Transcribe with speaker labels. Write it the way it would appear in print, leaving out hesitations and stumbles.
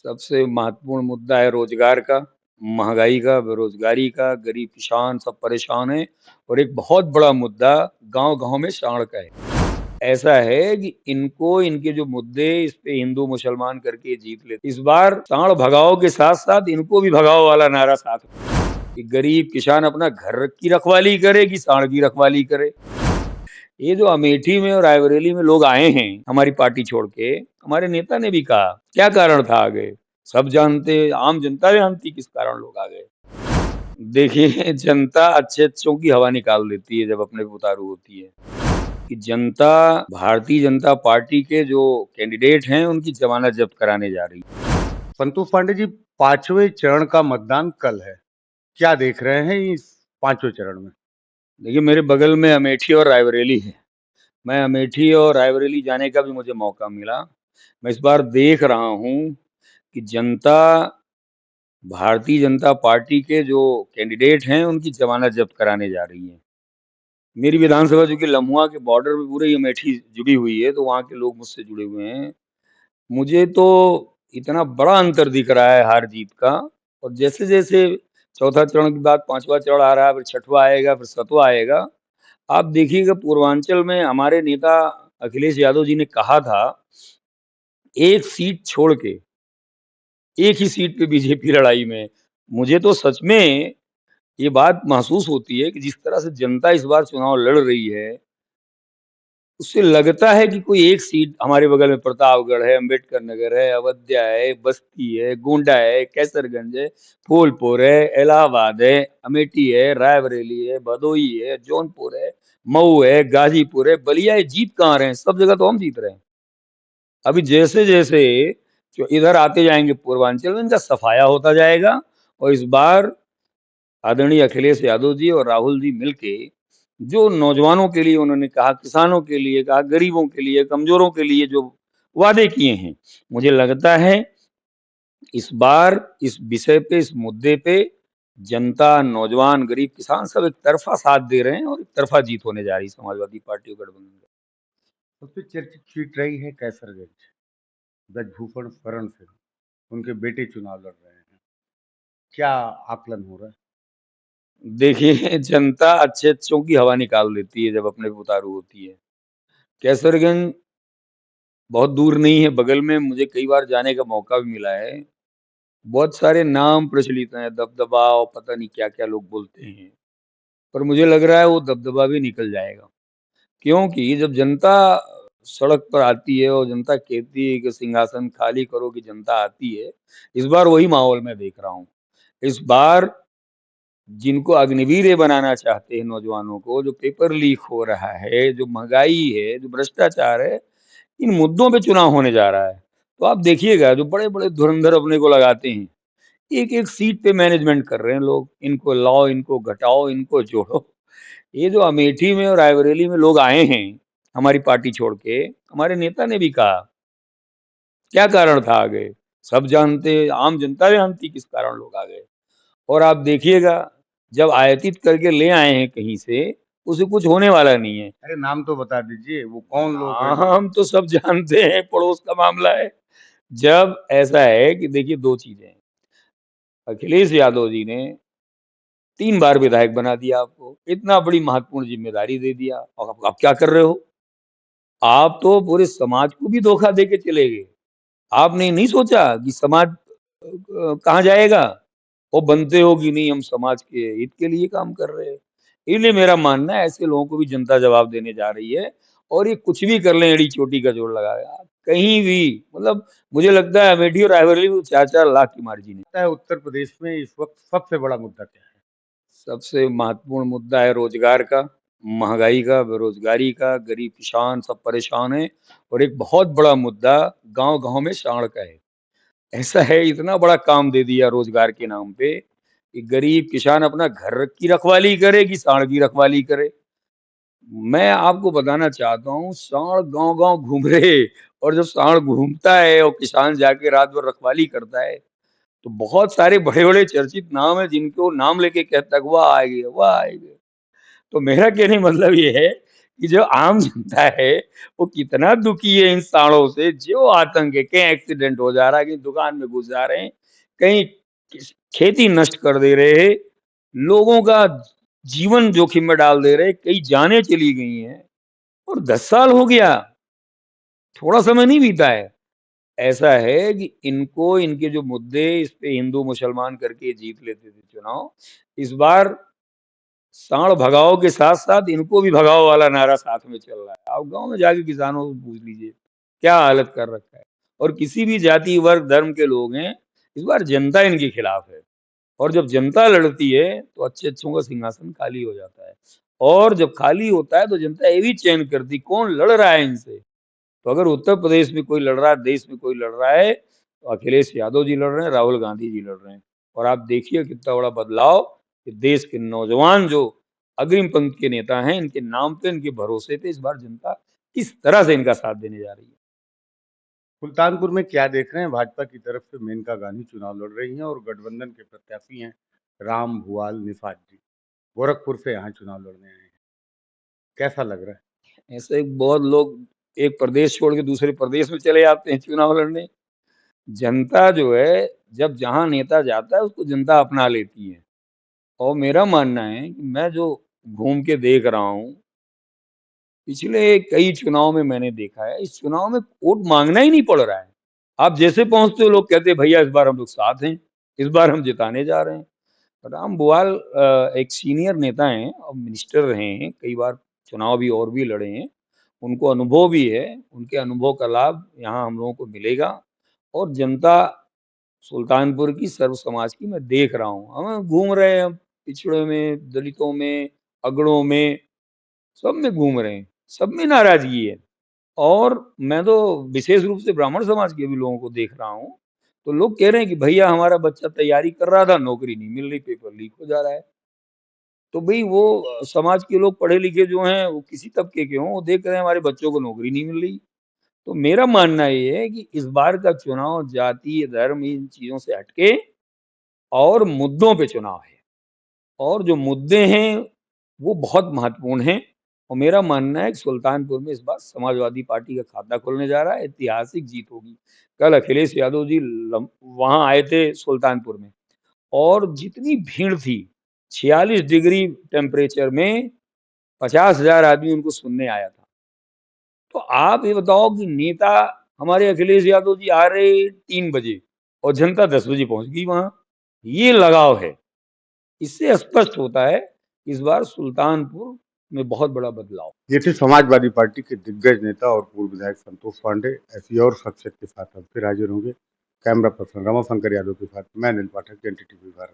Speaker 1: सबसे महत्वपूर्ण मुद्दा है रोजगार का, महँगाई का, बेरोज़गारी का, गरीब किसान सब परेशान हैं और एक बहुत बड़ा मुद्दा गाँव-गाँव में साँड़ का है। ऐसा है कि इनको इनके जो मुद्दे इस पे हिंदू-मुसलमान करके जीत लेते। इस बार साँड़ भगाओ के साथ-साथ इनको भी भगाओ वाला नारा साथ में कि गरीब किसान अपना घर की रखवाली करे कि साँड़ की रखवाली करे। ये जो अमेठी में और रायबरेली में लोग आए हैं हमारी पार्टी छोड़ के, हमारे नेता ने भी कहा, क्या कारण था आ गए? सब जानते, आम जनता जानती किस कारण लोग आ गए। देखिए जनता अच्छे-अच्छों की हवा निकाल देती है जब अपने पे उतारू होती है, कि जनता भारतीय जनता पार्टी के जो कैंडिडेट हैं उनकी जमानत जब्त कराने जा रही है।
Speaker 2: संतोष पांडे जी, 5वें चरण का मतदान कल है। क्या देख रहे हैं इस 5वें चरण में?
Speaker 1: देखिए मेरे बगल में अमेठी और रायबरेली है। मैं अमेठी और रायबरेली जाने का भी मुझे मौका मिला। मैं इस बार देख रहा हूँ कि जनता भारतीय जनता पार्टी के जो कैंडिडेट हैं उनकी जमानत जब्त कराने जा रही है। मेरी विधानसभा चूँकि लम्हुआ के बॉर्डर में पूरे ही अमेठी जुड़ी हुई है, तो वहाँ के लोग मुझसे जुड़े हुए हैं। मुझे तो इतना बड़ा अंतर दिख रहा है हार-जीत का, और जैसे-जैसे चौथा चरण के बाद 5वां चरण आ रहा है, फिर 6वां आएगा, फिर 7वां आएगा। आप देखिएगा पूर्वांचल में हमारे नेता अखिलेश यादव जी ने कहा था, एक सीट छोड़ के, एक ही सीट पे बीजेपी लड़ाई में। मुझे तो सच में ये बात महसूस होती है कि जिस तरह से जनता इस बार चुनाव लड़ रही है, उससे लगता है कि कोई एक सीट हमारे बगल में प्रतापगढ़ है, अम्बेडकर नगर है, अवध्या है, बस्ती है, गोंडा है, कैसरगंज है, फूलपुर है, इलाहाबाद है, अमेठी है, रायबरेली है, भदोही है, जौनपुर है, मऊ है, गाजीपुर है, बलिया है। जीत कहाँ रहे हैं? सब जगह तो हम जीत रहे हैं। अभी जैसे-जैसे जो इधर आते जाएँगे पूर्वांचल में, इनका सफाया होता जाएगा और इस बार आदरणीय अखिलेश यादव जी और राहुल जी मिलके जो नौजवानों के लिए उन्होंने कहा, किसानों के लिए कहा, गरीबों के लिए, कमजोरों के लिए जो वादे किए हैं, मुझे लगता है इस बार इस विषय पे, इस मुद्दे पे जनता, नौजवान, गरीब, किसान सब एक तरफा साथ दे रहे हैं और एक तरफा जीत होने जा रही है समाजवादी पार्टी और गठबंधन का।
Speaker 2: सबसे चर्चित सीट रही है कैसरगंज। ब्रजभूषण शरण सिंह, उनके बेटे चुनाव लड़ रहे हैं। क्या आकलन हो रहा है?
Speaker 1: देखिए जनता अच्छे-अच्छों की हवा निकाल देती है जब अपने पे उतारू होती है। कैसरगंज बहुत दूर नहीं है, बगल में, मुझे कई बार जाने का मौका भी मिला है। बहुत सारे नाम प्रचलित हैं, दबदबा और पता नहीं क्या-क्या लोग बोलते हैं। पर मुझे लग रहा है वो दबदबा भी निकल जाएगा। क्योंकि जब जनता सड़क पर आती है और जनता कहती है कि सिंहासन खाली करो कि जनता आती है, इस बार वही माहौल मैं देख रहा हूँ। इस बार जिनको अग्निवीर बनाना चाहते हैं नौजवानों को, जो पेपर लीक हो रहा है, जो महँगाई है, जो भ्रष्टाचार है, इन मुद्दों पे चुनाव होने जा रहा है। तो आप देखिएगा जो बड़े-बड़े धुरंधर अपने को लगाते हैं, एक-एक सीट पे मैनेजमेंट कर रहे हैं लोग। इनको लाओ, इनको घटाओ, इनको जोड़ो। ये जो अमेठी में और रायबरेली में लोग आए हैं हमारी पार्टी छोड़ के, हमारे नेता ने भी कहा, क्या कारण था आ गए? सब जानते, आम जनता जानती किस कारण लोग आ गए। और आप देखिएगा जब आयातित करके ले आए हैं कहीं से, उसे कुछ होने वाला नहीं है।
Speaker 2: अरे नाम तो बता दीजिए, वो कौन लोग हैं?
Speaker 1: हम तो सब जानते हैं, पड़ोस का मामला है। जब ऐसा है कि देखिए 2 चीज़ें हैं, अखिलेश यादव जी ने 3 बार विधायक बना दिया आपको, इतना बड़ी महत्वपूर्ण ज़िम्मेदारी दे दिया और आप क्या कर रहे हो? आप तो पूरे समाज को भी धोखा दे के चले गए। आपने नहीं सोचा कि समाज कहाँ जाएगा? वो बनते हो कि नहीं हम समाज के हित के लिए काम कर रहे हैं। इसलिए मेरा मानना है ऐसे लोगों को भी जनता जवाब देने जा रही है और ये कुछ भी कर लें एड़ी-चोटी का जोड़ लगाया। कहीं भी मतलब मुझे लगता है अमेठी और रायबरेली में 4-4 लाख की मार्जिन है।
Speaker 2: लगता है उत्तर प्रदेश में इस वक्त सबसे बड़ा मुद्दा क्या है?
Speaker 1: सबसे महत्वपूर्ण मुद्दा है रोजगार का, महँगाई का, बेरोज़गारी का, गरीब किसान सब परेशान हैं और एक बहुत बड़ा मुद्दा गाँव-गाँव में साँड़ का है। ऐसा है इतना बड़ा काम दे दिया रोजगार के नाम पे कि गरीब किसान अपना घर की रखवाली करे कि साँड़ की रखवाली करे। मैं आपको बताना चाहता हूँ साँड़ गाँव-गाँव घूम रहे, और जब साँड़ घूमता है और किसान जाके रात भर रखवाली करता है, तो बहुत सारे बड़े-बड़े चर्चित नाम हैं जिनको नाम लेके कहता है, वाह आएँगे, वाह आएँगे। तो मेरा कहने का मतलब ये है कि जो आम जनता है वो कितना दुखी है इन साड़ों से, जो आतंक है, कहीं एक्सीडेंट हो जा रहा है, कहीं दुकान में घुस जा रहे हैं, कहीं खेती नष्ट कर दे रहे हैं, लोगों का जीवन जोखिम में डाल दे रहे हैं, कई जानें चली गई हैं और 10 साल हो गया, थोड़ा समय नहीं बीता है। ऐसा है कि इनको इनके जो मुद्दे इस पे हिंदू मुसलमान करके जीत लेते थे चुनाव, इस बार साँड़ भगाओ के साथ-साथ इनको भी भगाओ वाला नारा साथ में चल रहा है। आप गाँव में जाके किसानों को पूछ लीजिए, क्या हालत कर रखा है। और किसी भी जाति, वर्ग, धर्म के लोग हैं, इस बार जनता इनके खिलाफ है। और जब जनता लड़ती है, तो अच्छे-अच्छों का सिंहासन खाली हो जाता है। और जब खाली होता है, तो जनता ये भी चयन करती कौन लड़ रहा है इनसे। तो अगर उत्तर प्रदेश में कोई लड़ रहा है, देश में कोई लड़ रहा है, तो अखिलेश यादव जी लड़ रहे हैं, राहुल गांधी जी लड़ रहे हैं। और आप देखिए कितना बड़ा बदलाव कि देश के नौजवान जो अग्रिम पंक्ति के नेता हैं, इनके नाम पे, इनके भरोसे पे इस बार जनता किस तरह से इनका साथ देने जा रही है।
Speaker 2: सुल्तानपुर में क्या देख रहे हैं? भाजपा की तरफ से मेनका गांधी चुनाव लड़ रही हैं और गठबंधन के प्रत्याशी हैं राम भुआल निषाद जी। गोरखपुर से यहाँ चुनाव लड़ने आए हैं। कैसा लग रहा है?
Speaker 1: ऐसे बहुत लोग एक प्रदेश छोड़ के दूसरे प्रदेश में चले जाते हैं चुनाव लड़ने। जनता जो है, जब जहाँ नेता जाता है, उसको जनता अपना लेती है। और मेरा मानना है कि मैं जो घूम के देख रहा हूँ, पिछले कई चुनाव में मैंने देखा है, इस चुनाव में वोट मांगना ही नहीं पड़ रहा है। आप जैसे पहुँचते हो लोग कहते हैं भैया इस बार हम लोग साथ हैं, इस बार हम जिताने जा रहे हैं। राम बुआल एक सीनियर नेता हैं और मिनिस्टर रहे हैं, कई बार चुनाव भी और भी लड़े हैं। उनको अनुभव भी है, उनके अनुभव का लाभ यहाँ हम लोगों को मिलेगा और जनता सुल्तानपुर की सर्व समाज की मैं देख रहा हूँ। हम घूम रहे हैं, पिछड़ों में, दलितों में, अगड़ों में, सब में घूम रहे हैं, सब में नाराजगी है। और मैं तो विशेष रूप से ब्राह्मण समाज के भी लोगों को देख रहा हूँ, तो लोग कह रहे हैं कि भैया हमारा बच्चा तैयारी कर रहा था, नौकरी नहीं मिल रही, पेपर लीक हो जा रहा है। तो भई वो समाज के लोग पढ़े लिखे जो हैं, वो किसी तबके के हों, वो देख रहे हैं हमारे बच्चों को नौकरी नहीं मिल रही। तो मेरा मानना ये है कि इस बार का चुनाव जाति, धर्म इन चीज़ों से हटके और मुद्दों पे चुनाव है। और जो मुद्दे हैं, वो बहुत महत्वपूर्ण हैं और मेरा मानना है कि सुल्तानपुर में इस बार समाजवादी पार्टी का खाता खुलने जा रहा है, ऐतिहासिक जीत होगी। कल अखिलेश यादव जी वहाँ आए थे सुल्तानपुर में और जितनी भीड़ थी, 46 डिग्री टेम्परेचर में 50,000 आदमी उनको सुनने आया था। तो आप ये बताओ कि नेता हमारे अखिलेश यादव जी आ रहे 3 बजे और जनता 10 बजे पहुँच गई वहाँ। ये लगाव है। इससे स्पष्ट होता है इस बार सुल्तानपुर में बहुत बड़ा बदलाव।
Speaker 2: ये थे समाजवादी पार्टी के दिग्गज नेता और पूर्व विधायक संतोष पांडे। ऐसी और शख्सियत के साथ हम फिर हाजिर होंगे। कैमरा पर्सन रमाशंकर यादव के साथ मैं अनिल पाठक, एनडीटीवी भारत।